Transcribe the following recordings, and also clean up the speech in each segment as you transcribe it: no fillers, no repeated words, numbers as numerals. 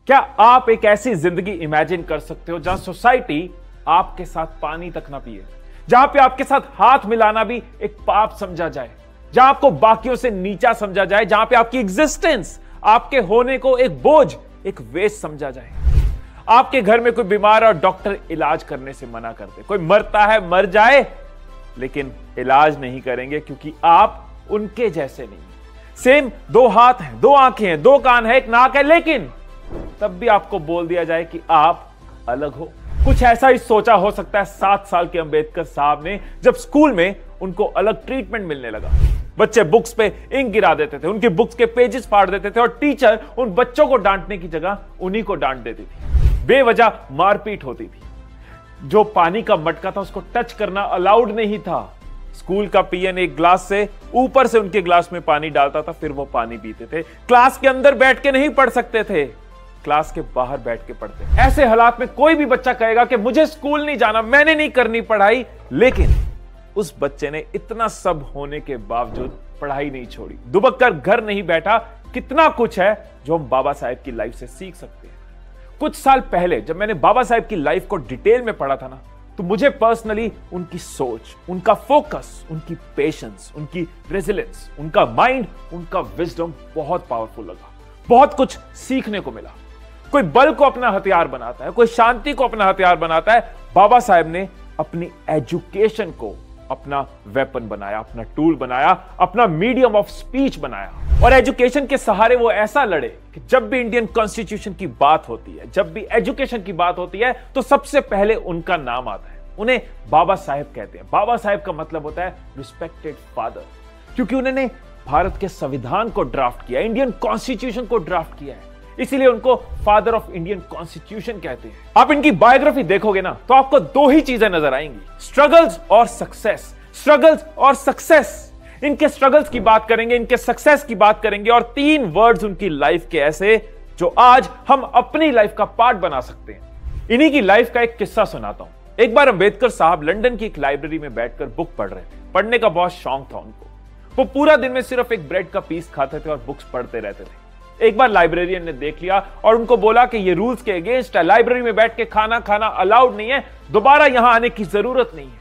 क्या आप एक ऐसी जिंदगी इमेजिन कर सकते हो जहां सोसाइटी आपके साथ पानी तक ना पिए, जहां पे आपके साथ हाथ मिलाना भी एक पाप समझा जाए, जहां आपको बाकियों से नीचा समझा जाए, जहां पे आपकी एग्जिस्टेंस, आपके होने को एक बोझ, एक वेस्ट समझा जाए। आपके घर में कोई बीमार और डॉक्टर इलाज करने से मना करते, कोई मरता है मर जाए लेकिन इलाज नहीं करेंगे क्योंकि आप उनके जैसे नहीं। सेम दो हाथ हैं, दो आंखें हैं, दो कान है, एक नाक है, लेकिन तब भी आपको बोल दिया जाए कि आप अलग हो। कुछ ऐसा ही सोचा हो सकता है 7 साल के अंबेडकर साहब ने, जब स्कूल में उनको अलग ट्रीटमेंट मिलने लगा। बच्चे बुक्स पे इंक गिरा देते थे, उनकी बुक्स के पेजेस फाड़ देते थे और टीचर उन बच्चों को डांटने की जगह उन्हीं को डांट देती थी। बेवजह मारपीट होती थी। जो पानी का मटका था उसको टच करना अलाउड नहीं था। स्कूल का पीएन एक ग्लास से ऊपर से उनके ग्लास में पानी डालता था, फिर वो पानी पीते थे। क्लास के अंदर बैठ के नहीं पढ़ सकते थे, क्लास के बाहर बैठ के पढ़ते। ऐसे हालात में कोई भी बच्चा कहेगा कि मुझे स्कूल नहीं जाना, मैंने नहीं करनी पढ़ाई, लेकिन उस बच्चे ने इतना सब होने के बावजूद पढ़ाई नहीं छोड़ी, दुबक कर घर नहीं बैठा। कितना कुछ है जो हम बाबा साहेब की लाइफ से सीख सकते हैं। कुछ साल पहले जब मैंने बाबा साहेब की लाइफ को डिटेल में पढ़ा था ना, तो मुझे पर्सनली उनकी सोच, उनका फोकस, उनकी पेशेंस, उनकी रेजिलेंस, उनका माइंड, उनका विजडम बहुत पावरफुल लगा। बहुत कुछ सीखने को मिला। कोई बल को अपना हथियार बनाता है, कोई शांति को अपना हथियार बनाता है। बाबा साहेब ने अपनी एजुकेशन को अपना वेपन बनाया, अपना टूल बनाया, अपना मीडियम ऑफ स्पीच बनाया। और एजुकेशन के सहारे वो ऐसा लड़े कि जब भी इंडियन कॉन्स्टिट्यूशन की बात होती है, जब भी एजुकेशन की बात होती है, तो सबसे पहले उनका नाम आता है। उन्हें बाबा साहेब कहते हैं। बाबा साहेब का मतलब होता है रिस्पेक्टेड फादर, क्योंकि उन्होंने भारत के संविधान को ड्राफ्ट किया, इंडियन कॉन्स्टिट्यूशन को ड्राफ्ट किया है, इसीलिए उनको फादर ऑफ इंडियन कॉन्स्टिट्यूशन कहते हैं। आप इनकी बायोग्राफी देखोगे ना, तो आपको दो ही चीजें नजर आएंगी, स्ट्रगल्स और सक्सेस। स्ट्रगल्स और सक्सेस। इनके स्ट्रगल्स की बात करेंगे, इनके सक्सेस की बात करेंगे, और 3 वर्ड्स उनकी लाइफ के ऐसे जो आज हम अपनी लाइफ का पार्ट बना सकते हैं। इन्हीं की लाइफ का एक किस्सा सुनाता हूं। एक बार अंबेडकर साहब लंदन की एक लाइब्रेरी में बैठकर बुक पढ़ रहे थे। पढ़ने का बहुत शौक था उनको। वो पूरा दिन में सिर्फ एक ब्रेड का पीस खाते थे और बुक्स पढ़ते रहते थे। एक बार लाइब्रेरियन ने देख लिया और उनको बोला कि ये रूल्स के अगेंस्ट है, लाइब्रेरी में बैठ के खाना खाना अलाउड नहीं है, दोबारा यहां आने की जरूरत नहीं है।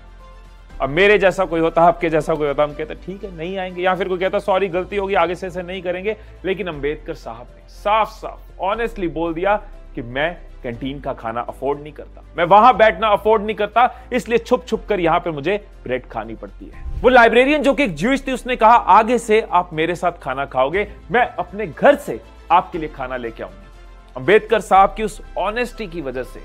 अब मेरे जैसा कोई होता, आपके जैसा कोई होता, हम कहते ठीक है नहीं आएंगे, या फिर कोई कहता सॉरी गलती होगी, आगे से ऐसे नहीं करेंगे। लेकिन अंबेडकर साहब ने साफ साफ ऑनेस्टली बोल दिया कि मैं कैंटीन का खाना अफोर्ड नहीं करता, मैं वहां बैठना अफोर्ड नहीं करता, इसलिए छुप छुप कर यहां पे मुझे ब्रेड खानी पड़ती है। वो लाइब्रेरियन जो कि एक ज्यूइश थी, उसने कहा आगे से आप मेरे साथ खाना खाओगे, मैं अपने घर से आपके लिए खाना लेके आऊंगी। अंबेडकर साहब की उस ऑनेस्टी की वजह से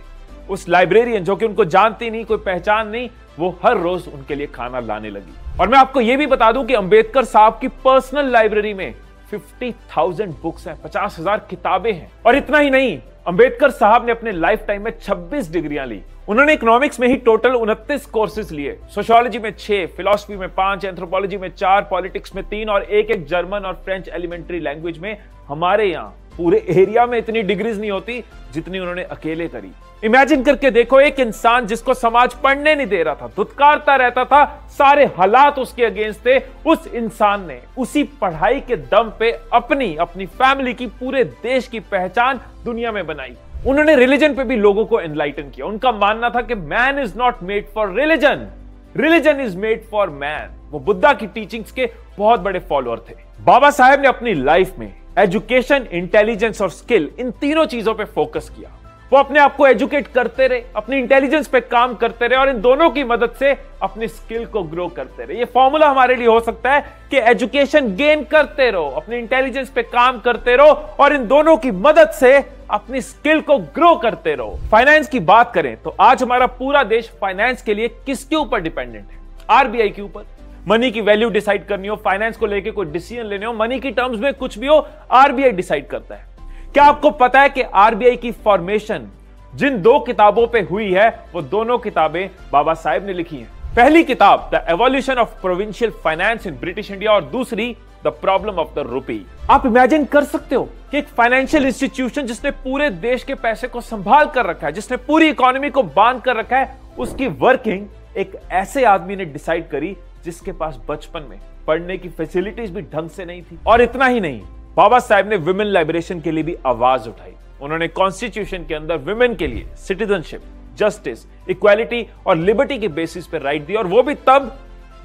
उस लाइब्रेरियन जो कि उनको जानती नहीं, कोई पहचान नहीं, वो हर रोज उनके लिए खाना लाने लगी। और मैं आपको यह भी बता दूं कि अंबेडकर साहब की पर्सनल लाइब्रेरी में 50,000 बुक्स हैं, 50,000 किताबें हैं। और इतना ही नहीं, अंबेडकर साहब ने अपने लाइफ टाइम में 26 डिग्रियां ली। उन्होंने इकोनॉमिक्स में ही टोटल 29 कोर्सेज लिए, सोशियोलॉजी में 6, फिलॉसफी में 5, एंथ्रोपोलॉजी में 4, पॉलिटिक्स में 3 और एक जर्मन और फ्रेंच एलिमेंट्री लैंग्वेज में। हमारे यहां पूरे एरिया में इतनी डिग्रीज नहीं होती जितनी उन्होंने अकेले करी। इमेजिन करके देखो, एक इंसान जिसको समाज पढ़ने नहीं दे रहा था, धुतकारता रहता था, सारे हालात उसके अगेंस्ट थे, उस इंसान ने उसी पढ़ाई के दम पे अपनी फैमिली की, पूरे देश की पहचान दुनिया में बनाई। उन्होंने रिलीजन पे भी लोगों को एनलाइटन किया। उनका मानना था कि man is not made for religion, religion is made for man. वो बुद्धा की टीचिंग्स के बहुत बड़े फॉलोअर थे। बाबा साहेब ने अपनी लाइफ में एजुकेशन, इंटेलिजेंस और स्किल, इन तीनों चीजों पे फोकस किया। वो अपने आप को एजुकेट करते रहे, अपनी इंटेलिजेंस पे काम करते रहे और इन दोनों की मदद से अपनी स्किल को ग्रो करते रहे। ये फॉर्मूला हमारे लिए हो सकता है कि एजुकेशन गेन करते रहो, अपनी इंटेलिजेंस पे काम करते रहो और इन दोनों की मदद से अपनी स्किल को ग्रो करते रहो। फाइनेंस की बात करें तो आज हमारा पूरा देश फाइनेंस के लिए किसके ऊपर डिपेंडेंट है? आरबीआई के ऊपर। मनी की वैल्यू डिसाइड करनी हो, फाइनेंस को लेकर कोई डिसीजन लेने हो, मनी की टर्म्स में कुछ भी हो, आरबीआई डिसाइड करता है। क्या आपको पता है कि आरबीआई की फॉर्मेशन जिन 2 किताबों पे हुई है, वो दोनों किताबें बाबा साहेब ने लिखी हैं। पहली किताब the evolution of provincial finance in British India और दूसरी the problem of the rupee. आप इमेजिन कर सकते हो कि एक फाइनेंशियल इंस्टीट्यूशन जिसने पूरे देश के पैसे को संभाल कर रखा है, जिसने पूरी इकोनॉमी को बांध कर रखा है, उसकी वर्किंग एक ऐसे आदमी ने डिसाइड करी जिसके पास बचपन में पढ़ने की फैसिलिटीज भी ढंग से नहीं थी। और इतना ही नहीं, बाबा साहेब ने विमेन लाइब्रेशन के लिए भी आवाज उठाई। उन्होंने कॉन्स्टिट्यूशन के अंदर विमेन के लिए सिटीजनशिप, जस्टिस, इक्वालिटी और लिबर्टी के बेसिस पे राइट दिया, और वो भी तब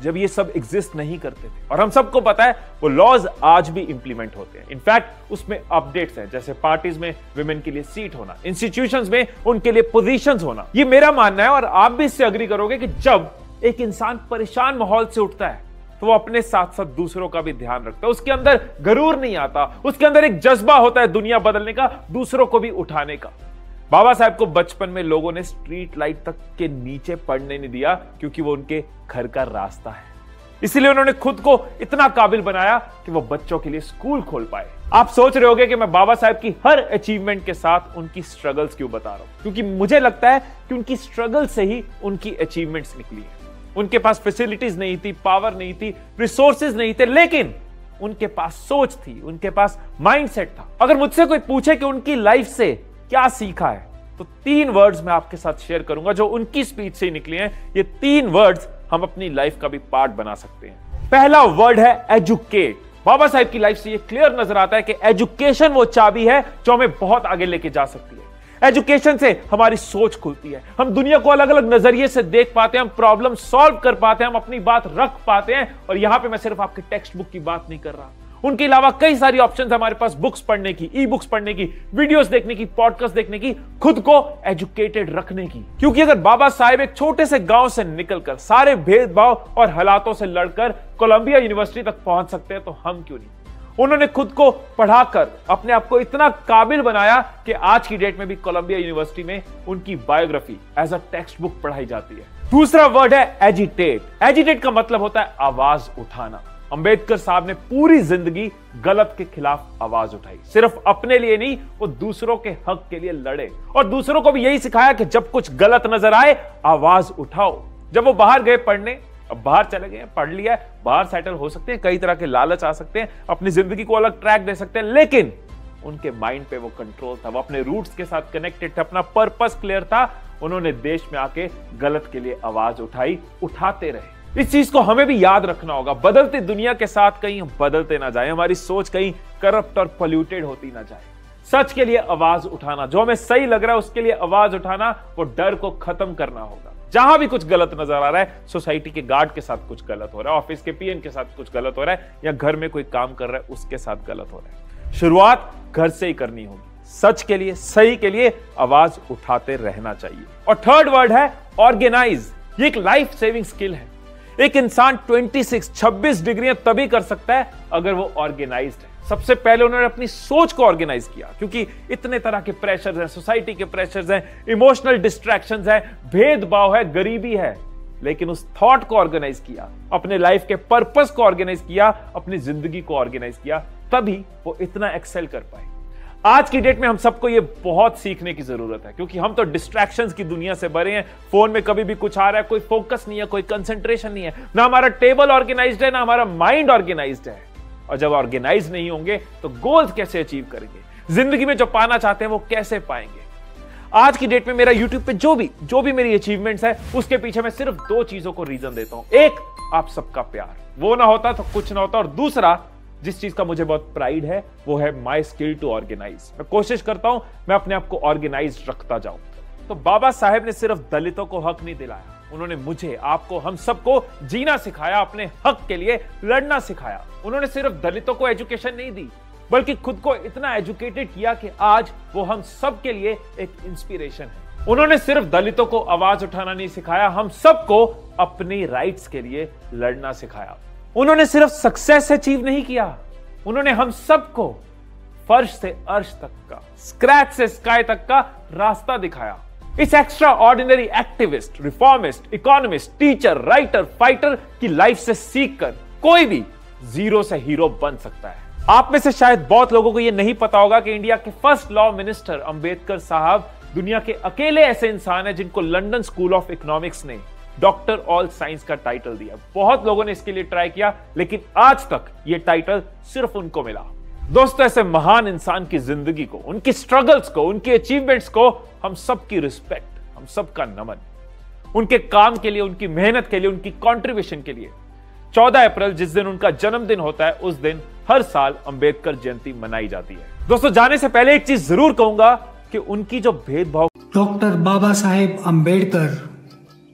जब ये सब एग्जिस्ट नहीं करते थे। और हम सबको पता है वो लॉज आज भी इंप्लीमेंट होते हैं। इनफैक्ट उसमें अपडेट्स हैं, जैसे पार्टीज में विमेन के लिए सीट होना, इंस्टीट्यूशंस में उनके लिए पोजीशंस होना। ये मेरा मानना है और आप भी इससे अग्री करोगे कि जब एक इंसान परेशान माहौल से उठता है तो वो अपने साथ साथ दूसरों का भी ध्यान रखता है। उसके अंदर गरूर नहीं आता, उसके अंदर एक जज्बा होता है दुनिया बदलने का, दूसरों को भी उठाने का। बाबा साहब को बचपन में लोगों ने स्ट्रीट लाइट तक के नीचे पढ़ने नहीं दिया क्योंकि वो उनके घर का रास्ता है। इसलिए उन्होंने खुद को इतना काबिल बनाया कि वो बच्चों के लिए स्कूल खोल पाए। आप सोच रहे होंगे कि मैं बाबा साहब की हर अचीवमेंट के साथ उनकी स्ट्रगल्स क्यों बता रहा हूं, क्योंकि मुझे लगता है कि उनकी स्ट्रगल से ही उनकी अचीवमेंट्स निकली है। उनके पास फैसिलिटीज नहीं थी, पावर नहीं थी, रिसोर्सेज नहीं थे, लेकिन उनके पास सोच थी, उनके पास माइंडसेट था। अगर मुझसे कोई पूछे कि उनकी लाइफ से क्या सीखा है, तो 3 वर्ड्स मैं आपके साथ शेयर करूंगा जो उनकी स्पीच से ही निकले हैं। ये 3 वर्ड्स हम अपनी लाइफ का भी पार्ट बना सकते हैं। पहला वर्ड है एजुकेट। बाबा साहब की लाइफ से ये क्लियर नजर आता है कि एजुकेशन वो चाबी है जो हमें बहुत आगे लेके जा सकती है। एजुकेशन से हमारी सोच खुलती है, हम दुनिया को अलग अलग नजरिए से देख पाते हैं, हम प्रॉब्लम सॉल्व कर पाते हैं, हम अपनी बात रख पाते हैं। और यहां पे मैं सिर्फ आपके टेक्स्ट बुक की बात नहीं कर रहा, उनके अलावा कई सारी ऑप्शंस हमारे पास बुक्स पढ़ने की, ई बुक्स पढ़ने की, वीडियोस देखने की, पॉडकास्ट देखने की, खुद को एजुकेटेड रखने की। क्योंकि अगर बाबा साहेब एक छोटे से गांव से निकलकर सारे भेदभाव और हालातों से लड़कर कोलंबिया यूनिवर्सिटी तक पहुंच सकते हैं तो हम क्यों नहीं। उन्होंने खुद को पढ़ाकर अपने आप को इतना काबिल बनाया कि आज की डेट में भी कोलंबिया यूनिवर्सिटी में उनकी biography as a text book पढ़ाई जाती है। दूसरा वर्ड है एजिटेट। एजिटेट का मतलब होता है आवाज उठाना। अंबेडकर साहब ने पूरी जिंदगी गलत के खिलाफ आवाज उठाई, सिर्फ अपने लिए नहीं, वो दूसरों के हक के लिए लड़े और दूसरों को भी यही सिखाया कि जब कुछ गलत नजर आए आवाज उठाओ। जब वो बाहर गए पढ़ने, अब बाहर चले गए, पढ़ लिया, बाहर सेटल हो सकते हैं, कई तरह के लालच आ सकते हैं, अपनी जिंदगी को अलग ट्रैक दे सकते हैं, लेकिन उनके माइंड पे वो कंट्रोल था, वो अपने रूट्स के साथ कनेक्टेड थे, अपना पर्पस क्लियर था। उन्होंने देश में आके गलत के लिए आवाज उठाई, उठाते रहे। इस चीज को हमें भी याद रखना होगा। बदलती दुनिया के साथ कहीं हम बदलते ना जाए, हमारी सोच कहीं करप्ट और पोल्यूटेड होती ना जाए। सच के लिए आवाज उठाना, जो हमें सही लग रहा है उसके लिए आवाज उठाना, वो डर को खत्म करना होगा। जहां भी कुछ गलत नजर आ रहा है, सोसाइटी के गार्ड के साथ कुछ गलत हो रहा है, ऑफिस के पीएन के साथ कुछ गलत हो रहा है, या घर में कोई काम कर रहा है उसके साथ गलत हो रहा है, शुरुआत घर से ही करनी होगी। सच के लिए, सही के लिए आवाज उठाते रहना चाहिए। और थर्ड वर्ड है ऑर्गेनाइज। ये एक लाइफ सेविंग स्किल है। एक इंसान 26 डिग्रियां तभी कर सकता है अगर वो ऑर्गेनाइज्ड है। सबसे पहले उन्होंने अपनी सोच को ऑर्गेनाइज किया, क्योंकि इतने तरह के प्रेशर्स हैं, सोसाइटी के प्रेशर्स हैं, इमोशनल डिस्ट्रैक्शंस हैं, भेदभाव है, गरीबी है, लेकिन उस थॉट को ऑर्गेनाइज किया, अपने लाइफ के पर्पस को ऑर्गेनाइज किया, अपनी जिंदगी को ऑर्गेनाइज किया, तभी वो इतना एक्सेल कर पाए। आज की डेट में हम सबको ये बहुत सीखने की जरूरत है, क्योंकि हम तो डिस्ट्रैक्शंस की दुनिया से भरे हैं। फोन में कभी भी कुछ आ रहा है, कोई फोकस नहीं है, कोई कंसंट्रेशन नहीं है, ना हमारा टेबल ऑर्गेनाइज्ड है, ना हमारा माइंड ऑर्गेनाइज्ड है। और जब ऑर्गेनाइज नहीं होंगे तो गोल्स कैसे अचीव करेंगे, जिंदगी में जो पाना चाहते हैं वो कैसे पाएंगे। आज की डेट में मेरा यूट्यूब पे जो भी मेरी अचीवमेंट्स है, उसके पीछे मैं सिर्फ 2 चीजों को रीजन देता हूं। एक, आप सबका प्यार, वो ना होता तो कुछ ना होता। और दूसरा, जिस चीज का मुझे बहुत प्राइड है, वो है माई स्किल टू ऑर्गेनाइज। मैं कोशिश करता हूं मैं अपने आप को ऑर्गेनाइज रखता जाऊं। तो बाबा साहेब ने सिर्फ दलितों को हक नहीं दिलाया, उन्होंने मुझे, आपको, हम सबको जीना सिखाया, अपने हक के लिए लड़ना सिखाया। उन्होंने सिर्फ दलितों को एजुकेशन नहीं दी, बल्कि खुद को इतना एजुकेटेड किया कि आज वो हम सब के लिए एक इंस्पिरेशन है। उन्होंने सिर्फ दलितों को आवाज उठाना नहीं सिखाया, हम सबको अपनी राइट्स के लिए लड़ना सिखाया। उन्होंने सिर्फ सक्सेस अचीव नहीं किया, उन्होंने हम सबको फर्श से अर्श तक का, स्क्रैच से स्काई तक का रास्ता दिखाया। इस extra ordinary activist, reformist, economist, teacher, writer, fighter की लाइफ से सीखकर कोई भी जीरो से हीरो बन सकता है। आप में से शायद बहुत लोगों को यह नहीं पता होगा कि इंडिया के फर्स्ट लॉ मिनिस्टर अंबेडकर साहब दुनिया के अकेले ऐसे इंसान हैं जिनको लंदन स्कूल ऑफ इकोनॉमिक्स ने डॉक्टर ऑल साइंस का टाइटल दिया। बहुत लोगों ने इसके लिए ट्राई किया, लेकिन आज तक यह टाइटल सिर्फ उनको मिला। दोस्तों, ऐसे महान इंसान की जिंदगी को, उनकी स्ट्रगल्स को, उनकी अचीवमेंट्स को हम सबकी रिस्पेक्ट, हम सबका नमन। उनके काम के लिए, उनकी मेहनत के लिए, उनकी कंट्रीब्यूशन के लिए 14 अप्रैल जिस दिन उनका जन्मदिन होता है, उस दिन हर साल अंबेडकर जयंती मनाई जाती है। दोस्तों जाने से पहले एक चीज जरूर कहूंगा कि उनकी जो भेदभाव Dr. Baba Saheb Ambedkar,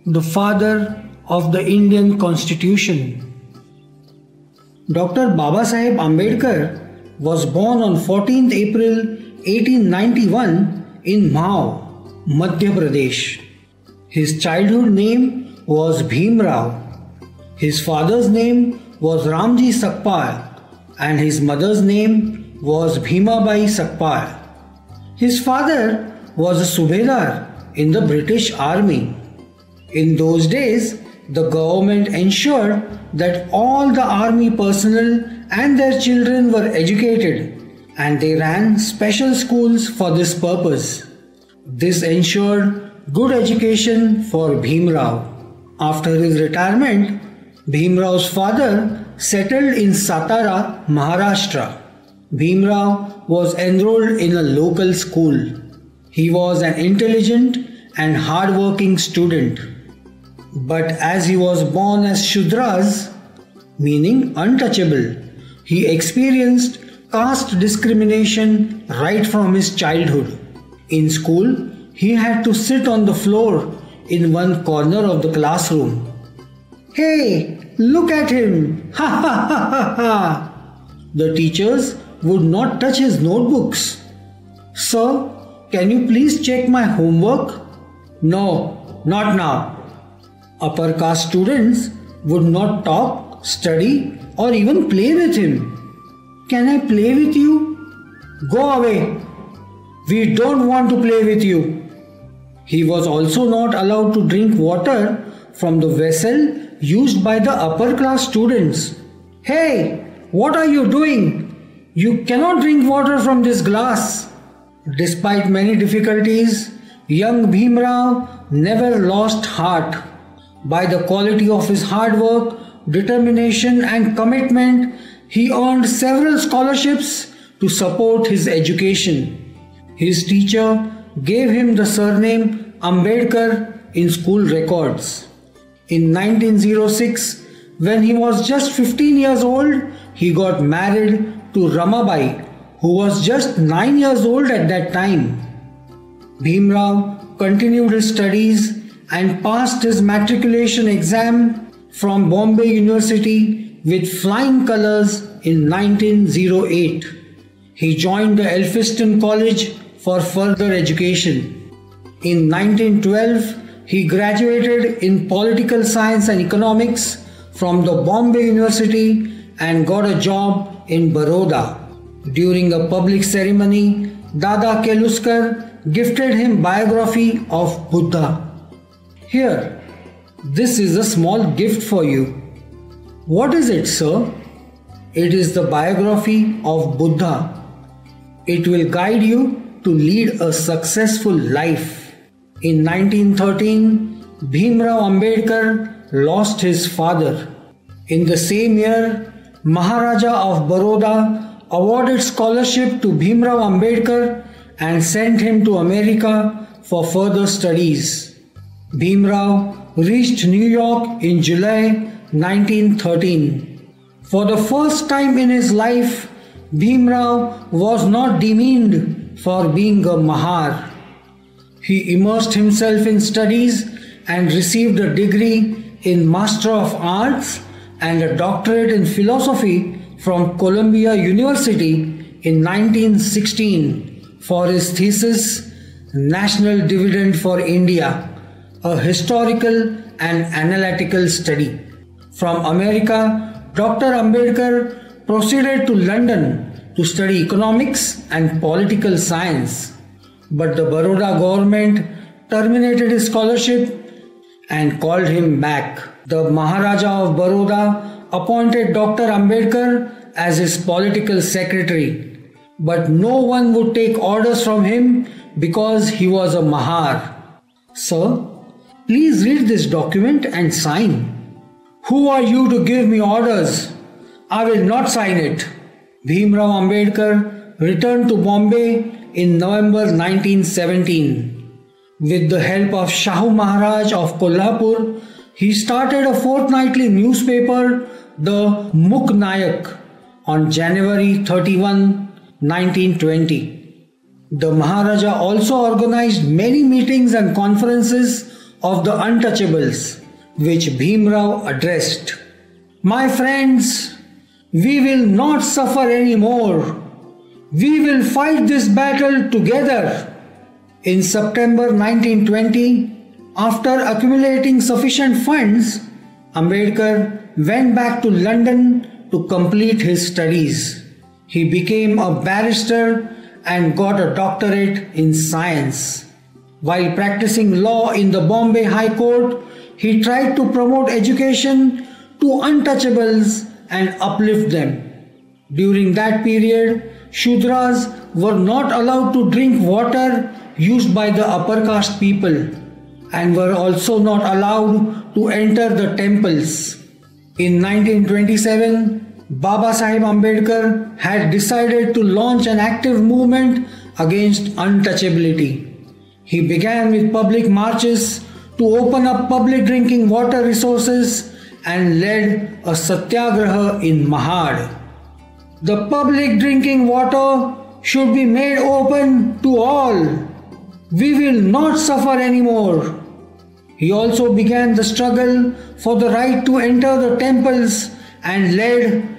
the father of the Indian Constitution. Dr. Baba Saheb Ambedkar was born on 14th April 1891 in Mhau, Madhya Pradesh. His childhood name was Bhim Rao. His father's name was Ramji Sakpal and his mother's name was Bhimabai Sakpal. His father was a Subedar in the British Army. In those days, the government ensured that all the army personnel and their children were educated, and they ran special schools for this purpose. This ensured good education for Bhim Rao. After his retirement, Bhim Rao's father settled in Satara, Maharashtra. Bhim Rao was enrolled in a local school. He was an intelligent and hard-working student. But as he was born as Shudras, meaning untouchable, he experienced caste discrimination right from his childhood. In school, he had to sit on the floor in one corner of the classroom. "Hey, look at him! Ha ha ha ha ha!" The teachers would not touch his notebooks. "Sir, can you please check my homework?" "No, not now." Upper caste students would not talk, study, or even play with him. "Can I play with you?" "Go away. We don't want to play with you." He was also not allowed to drink water from the vessel used by the upper class students. "Hey, what are you doing? You cannot drink water from this glass." Despite many difficulties, young Bhim Rao never lost heart. By the quality of his hard work, determination and commitment, he earned several scholarships to support his education. His teacher gave him the surname Ambedkar in school records. In 1906, when he was just 15 years old, he got married to Ramabai, who was just 9 years old at that time. Bhim Rao continued his studies and passed his matriculation exam from Bombay University with flying colors in 1908. He joined the Elphinstone College for further education. In 1912, he graduated in political science and economics from the Bombay University and got a job in Baroda. During a public ceremony, Dada Keluskar gifted him biography of Buddha. "Here, this is a small gift for you." "What is it, sir?" "It is the biography of Buddha. It will guide you to lead a successful life." In 1913, Bhim Rao Ambedkar lost his father. In the same year, Maharaja of Baroda awarded scholarship to Bhim Rao Ambedkar and sent him to America for further studies. Bhim Rao reached New York in July 1913. For the first time in his life, Bhim Rao was not demeaned for being a Mahar. He immersed himself in studies and received a degree in Master of Arts and a doctorate in philosophy from Columbia University in 1916 for his thesis National Dividend for India, a historical and analytical study. From America, Dr. Ambedkar proceeded to London to study economics and political science. But the Baroda government terminated his scholarship and called him back. The Maharaja of Baroda appointed Dr. Ambedkar as his political secretary, but no one would take orders from him because he was a Mahar. "Sir, please read this document and sign." "Who are you to give me orders? I will not sign it." Bhim Rao Ambedkar returned to Bombay in November 1917. With the help of Shahu Maharaj of Kolhapur, he started a fortnightly newspaper, the Mukh Nayak, on January 31, 1920. The Maharaja also organized many meetings and conferences of the untouchables, which Bhim Rao addressed. My friends, we will not suffer anymore. We will fight this battle together. In September 1920, after accumulating sufficient funds, Ambedkar went back to London to complete his studies. He became a barrister and got a doctorate in science. While practicing law in the Bombay High Court, he tried to promote education to untouchables and uplift them. During that period, Shudras were not allowed to drink water used by the upper caste people and were also not allowed to enter the temples. In 1927, Baba Saheb Ambedkar had decided to launch an active movement against untouchability. He began with public marches to open up public drinking water resources and led a satyagraha in Mahad. The public drinking water should be made open to all. We will not suffer anymore. He also began the struggle for the right to enter the temples and led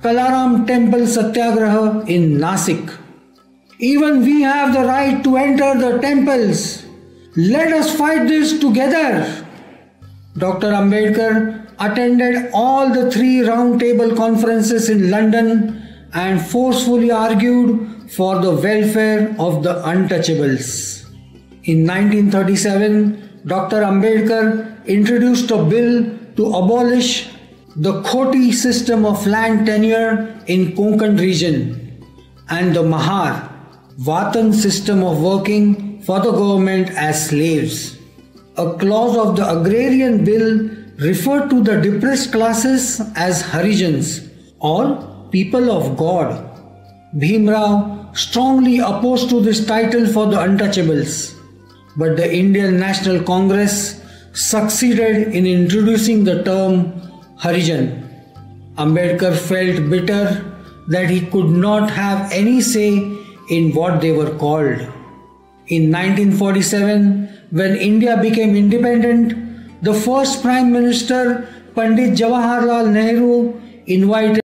Kalaram Temple Satyagraha in Nasik. Even we have the right to enter the temples. Let us fight this together. Dr. Ambedkar attended all the 3 round-table conferences in London and forcefully argued for the welfare of the untouchables. In 1937, Dr. Ambedkar introduced a bill to abolish the Khoti system of land tenure in Konkan region and the Mahar, Vatan system of working for the government as slaves. A clause of the agrarian bill referred to the depressed classes as Harijans or people of God. Bhim Rao strongly opposed to this title for the untouchables, but the Indian National Congress succeeded in introducing the term Harijan. Ambedkar felt bitter that he could not have any say in what they were called. In 1947, when India became independent, the first Prime Minister, Pandit Jawaharlal Nehru, invited